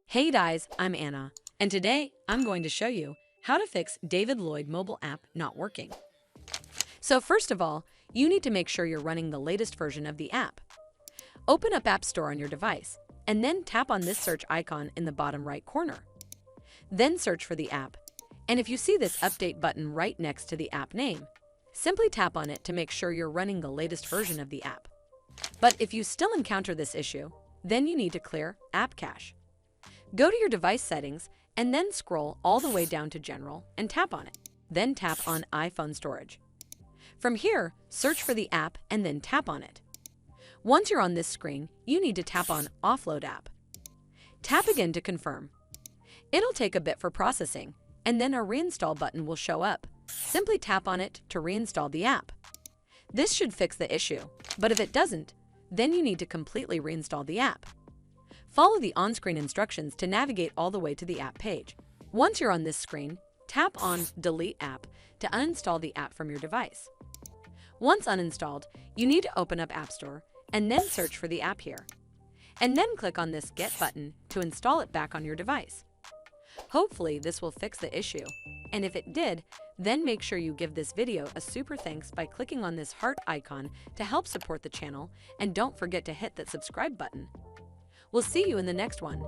Hey guys, I'm Anna, and today I'm going to show you how to fix David Lloyd mobile app not working. So first of all, you need to make sure you're running the latest version of the app. Open up App Store on your device, and then tap on this search icon in the bottom right corner. Then search for the app, and if you see this update button right next to the app name, simply tap on it to make sure you're running the latest version of the app. But if you still encounter this issue, then you need to clear App Cache. Go to your device settings and then scroll all the way down to General and tap on it. Then tap on iPhone Storage. From here, search for the app and then tap on it. Once you're on this screen, you need to tap on Offload App. Tap again to confirm. It'll take a bit for processing, and then a Reinstall button will show up. Simply tap on it to reinstall the app. This should fix the issue, but if it doesn't, then you need to completely reinstall the app. Follow the on-screen instructions to navigate all the way to the app page. Once you're on this screen, tap on Delete App to uninstall the app from your device. Once uninstalled, you need to open up App Store and then search for the app here. And then click on this Get button to install it back on your device. Hopefully this will fix the issue, and if it did, then make sure you give this video a super thanks by clicking on this heart icon to help support the channel, and don't forget to hit that subscribe button. We'll see you in the next one.